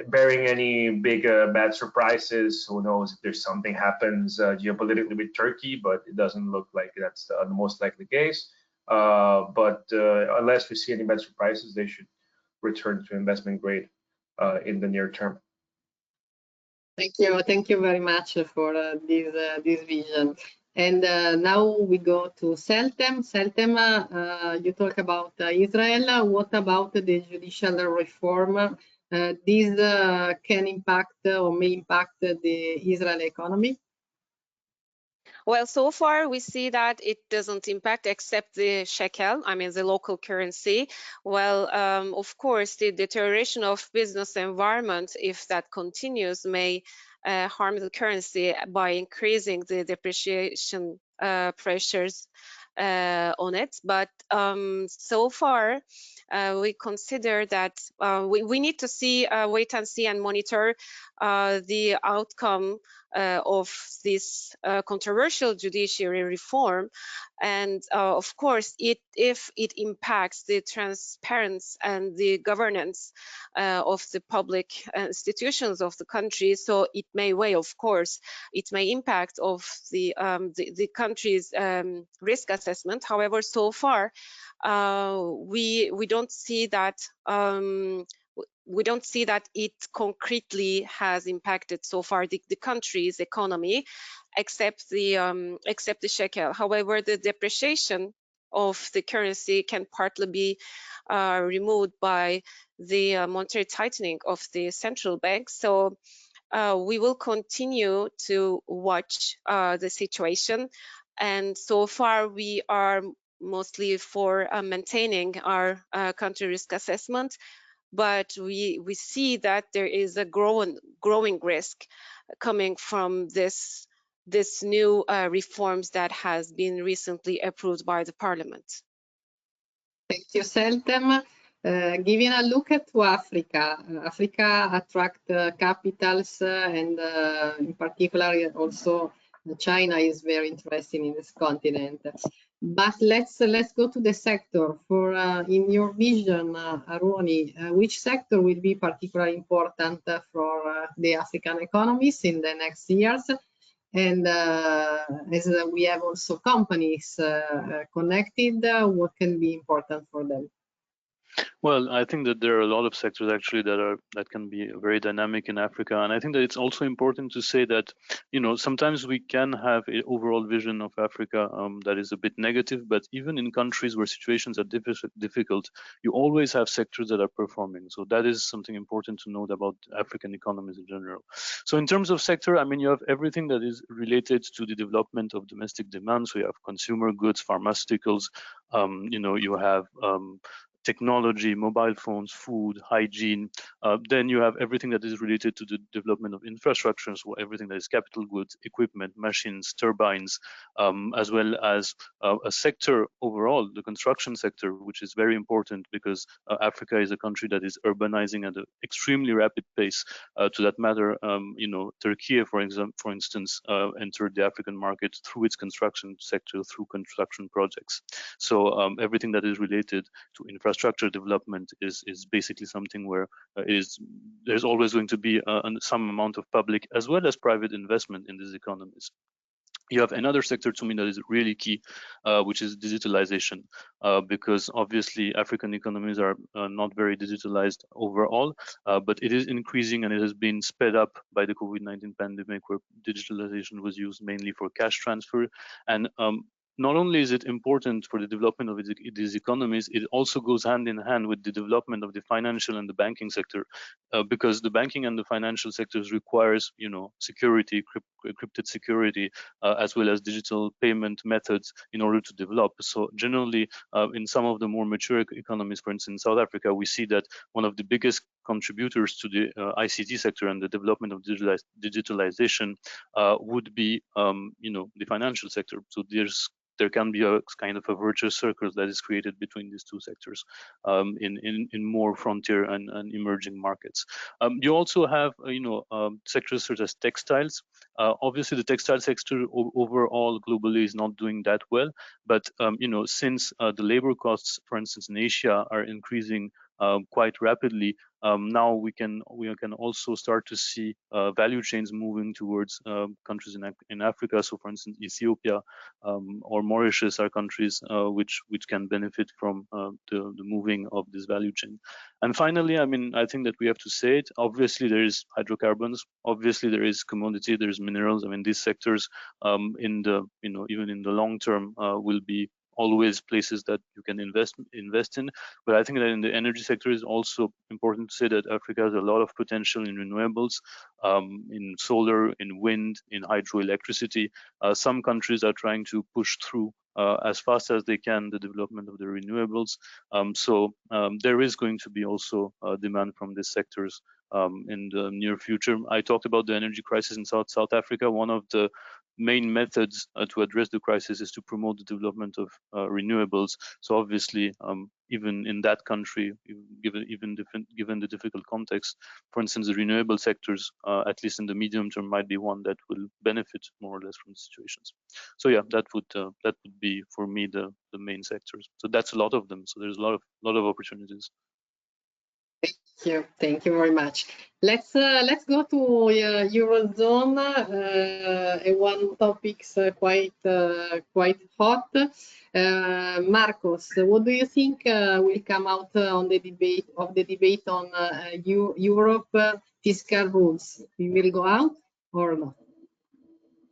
bearing any big bad surprises. Who knows if there's something happens geopolitically with Turkey, but it doesn't look like that's the most likely case. But unless we see any bad surprises, they should return to investment grade in the near term. Thank you very much for this vision. And now we go to Seltem. Seltem, you talk about Israel. What about the judicial reform? This can impact or may impact the Israeli economy? Well, so far we see that it doesn't impact except the shekel, I mean the local currency. Well, of course, the deterioration of business environment, if that continues, may harm the currency by increasing the depreciation pressures on it. But so far, we consider that we need to see, wait and see and monitor the outcome of this controversial judiciary reform. And of course, if it impacts the transparency and the governance of the public institutions of the country, so it may weigh, of course, it may impact of the country's risk assessment. However, so far, we don't see that we don't see that it concretely has impacted so far the country's economy, except the shekel. However, the depreciation of the currency can partly be removed by the monetary tightening of the central bank. So we will continue to watch the situation, and so far we are mostly for maintaining our country risk assessment. But we see that there is a growing risk coming from this new reforms that has been recently approved by the parliament. Thank you, Seltem. Giving a look at Africa, Africa attracts capitals, and in particular also China is very interested in this continent. But let's go to the sector. For in your vision, Aroni, which sector will be particularly important for the African economies in the next years? And as we have also companies connected, what can be important for them? Well, I think that there are a lot of sectors actually that can be very dynamic in Africa, and I think that it's also important to say that, you know, sometimes we can have an overall vision of Africa that is a bit negative, but even in countries where situations are difficult, you always have sectors that are performing. So that is something important to note about African economies in general. So in terms of sector, I mean, you have everything that is related to the development of domestic demand. So you have consumer goods, pharmaceuticals, you know, you have technology, mobile phones, food, hygiene. Then you have everything that is related to the development of infrastructure, so everything that is capital goods, equipment, machines, turbines, as well as a sector overall, the construction sector, which is very important because Africa is a country that is urbanizing at an extremely rapid pace. To that matter, you know, Turkey, for instance, entered the African market through its construction sector, through construction projects. So everything that is related to infrastructure development is basically something where there's always going to be some amount of public as well as private investment in these economies. You have another sector to me that is really key, which is digitalization, because obviously African economies are not very digitalized overall, but it is increasing, and it has been sped up by the COVID-19 pandemic, where digitalization was used mainly for cash transfer. And not only is it important for the development of these economies, it also goes hand in hand with the development of the financial and the banking sector, because the banking and the financial sectors requires, security, encrypted security, as well as digital payment methods in order to develop. So generally, in some of the more mature economies, for instance, South Africa, we see that one of the biggest contributors to the ICT sector and the development of digitalization would be, the financial sector. So there can be a kind of a virtuous circle that is created between these two sectors in more frontier and emerging markets. You also have, sectors such as textiles. Obviously, the textile sector overall globally is not doing that well, but since the labor costs, for instance, in Asia are increasing quite rapidly, now we can also start to see value chains moving towards countries in Africa. So, for instance, Ethiopia or Mauritius are countries which can benefit from the moving of this value chain. And finally, I think that we have to say it. Obviously, there is hydrocarbons. Obviously, there is commodity. There's minerals. These sectors, in the even in the long term, will be always places that you can invest in. But I think that in the energy sector is also important to say that Africa has a lot of potential in renewables, in solar, in wind, in hydroelectricity. Some countries are trying to push through as fast as they can the development of the renewables. So there is going to be also demand from these sectors in the near future. I talked about the energy crisis in South Africa. One of the main methods to address the crisis is to promote the development of renewables. So obviously, even in that country, given the difficult context, for instance, the renewable sectors, at least in the medium term, might be one that will benefit more or less from the situations. So yeah, that would be for me the main sectors. So that's a lot of them. So there's a lot of opportunities. Thank you very much. Let's go to Eurozone. One topic's quite hot. Marcos, what do you think will come out on the debate on Europe fiscal rules? We will go out or not?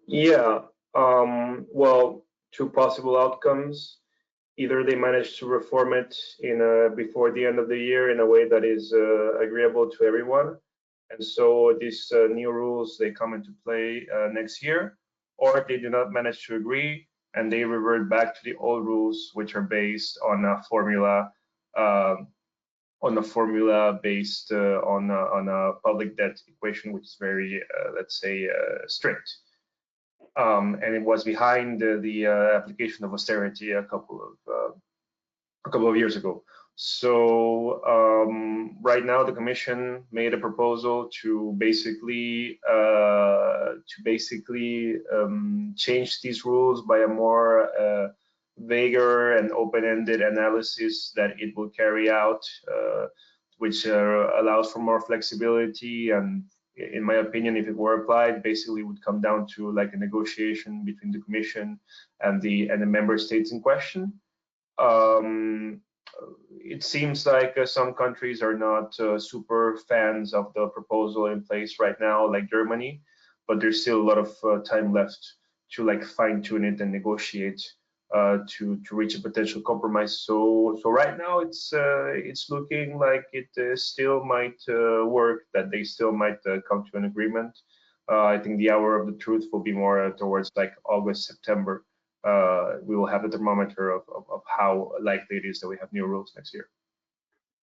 Yeah. Well, two possible outcomes. Either they manage to reform it before the end of the year in a way that is agreeable to everyone, and so these new rules, they come into play next year, or they do not manage to agree and they revert back to the old rules, which are based on a formula based on a public debt equation, which is very let's say strict. And it was behind the application of austerity a couple of years ago. So right now, the Commission made a proposal to basically change these rules by a more vaguer and open-ended analysis that it will carry out, which allows for more flexibility. And in my opinion, if it were applied, basically would come down to like a negotiation between the Commission and the member states in question. It seems like some countries are not super fans of the proposal in place right now, like Germany, but there's still a lot of time left to like fine tune it and negotiate to reach a potential compromise. So right now it's looking like it still might work, that they still might come to an agreement. I think the hour of the truth will be more towards like August, September. We will have the thermometer of how likely it is that we have new rules next year.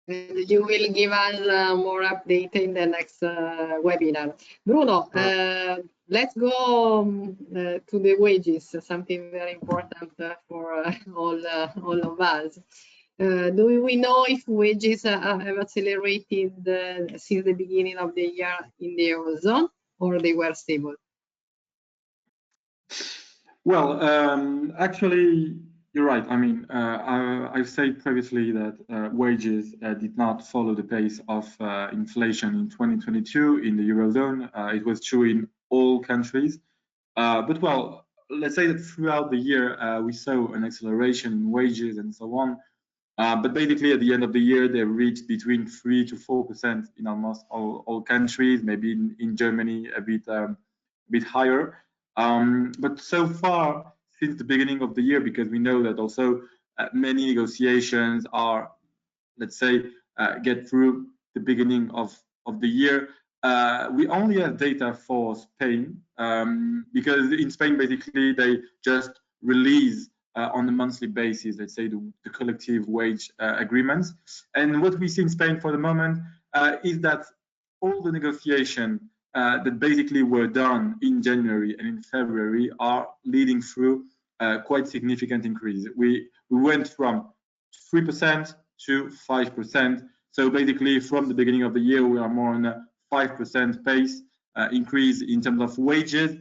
You will give us more update in the next webinar. Bruno, let's go to the wages, something very important for all of us. Do we know if wages have accelerated since the beginning of the year in the Eurozone, or they were stable? Well, actually, you're right. I mean, I've said previously that wages did not follow the pace of inflation in 2022 in the Eurozone. It was true in all countries. But well, let's say that throughout the year, we saw an acceleration in wages and so on. But basically, at the end of the year, they reached between 3 to 4% in almost all countries, maybe in Germany a bit higher. But so far, since the beginning of the year, because we know that also many negotiations are, let's say, get through the beginning of the year. We only have data for Spain, because in Spain, basically, they just release on a monthly basis, let's say, the collective wage agreements. And what we see in Spain for the moment is that all the negotiations that basically were done in January and in February are leading through quite significant increase. We went from 3% to 5%. So basically, from the beginning of the year, we are more on a 5% pace increase in terms of wages.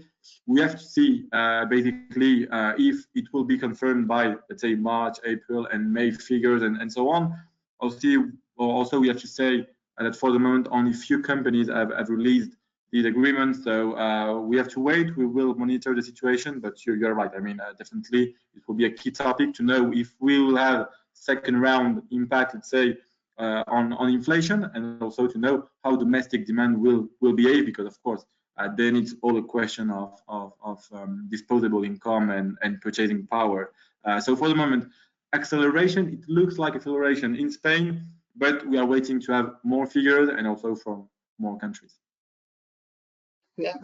We have to see basically if it will be confirmed by, let's say, March, April, and May figures and so on. Also, we have to say that for the moment, only few companies have released these agreements. So we have to wait. We will monitor the situation, but you're right. I mean, definitely it will be a key topic to know if we will have second round impact, let's say, on inflation, and also to know how domestic demand will behave, because of course then it's all a question of disposable income and purchasing power. So for the moment, acceleration, it looks like acceleration in Spain, but we are waiting to have more figures and also from more countries. Yeah,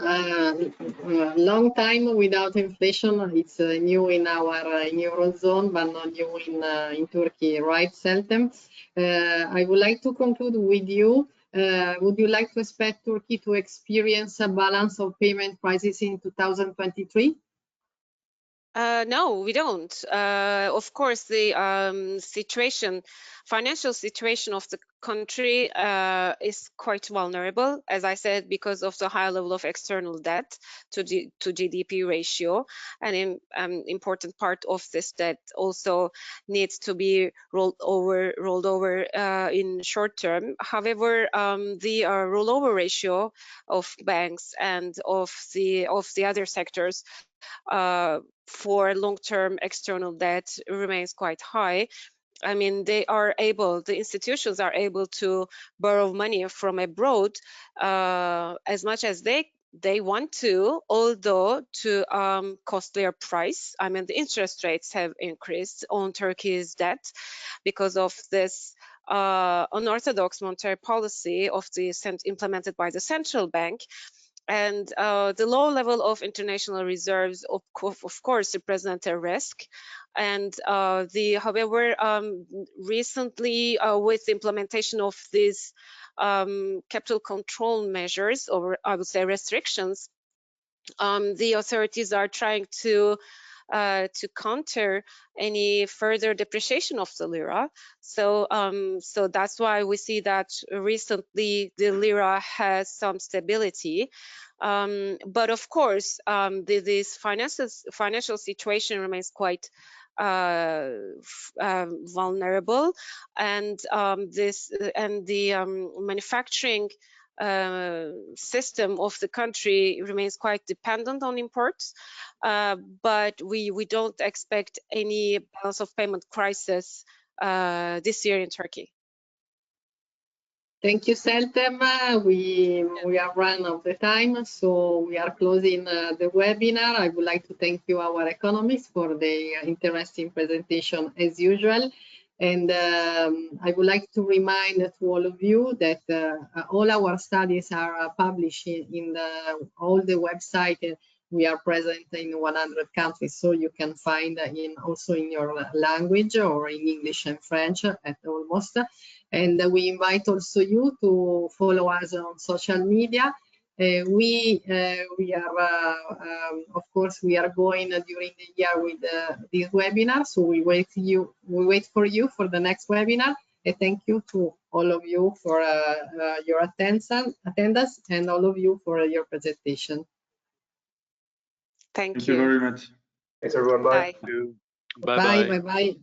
long time without inflation. It's new in our Eurozone, but not new in Turkey, right, Seltem? I would like to conclude with you. Would you like to expect Turkey to experience a balance of payment crisis in 2023? No, we don't. Of course, the financial situation of the country is quite vulnerable, as I said, because of the high level of external debt to GDP ratio. And an important part of this debt also needs to be rolled over in short term. However, the rollover ratio of banks and of the other sectors for long-term external debt remains quite high. I mean, the institutions are able to borrow money from abroad as much as they want to, although to costlier price. I mean, the interest rates have increased on Turkey's debt because of this unorthodox monetary policy implemented by the central bank. And the low level of international reserves, of course, represent a risk. And however, recently, with the implementation of these capital control measures, or I would say restrictions, the authorities are trying to counter any further depreciation of the lira. So that's why we see that recently the lira has some stability. But of course, this financial situation remains quite vulnerable, and the manufacturing system of the country remains quite dependent on imports, but we don't expect any balance of payment crisis this year in Turkey. Thank you, Seltem. We are run out of the time, so we are closing the webinar. I would like to thank you, our economists, for the interesting presentation as usual. And I would like to remind to all of you that all our studies are published in all the websites. We are present in 100 countries, so you can find also in your language or in English and French at almost. And we invite also you to follow us on social media. We are, of course, we are going during the year with this webinar, so we wait for you for the next webinar. And thank you to all of you for your attendance, and all of you for your presentation. Thank you. Thank you very much. Thanks, everyone. Bye. Bye. Bye-bye. Bye.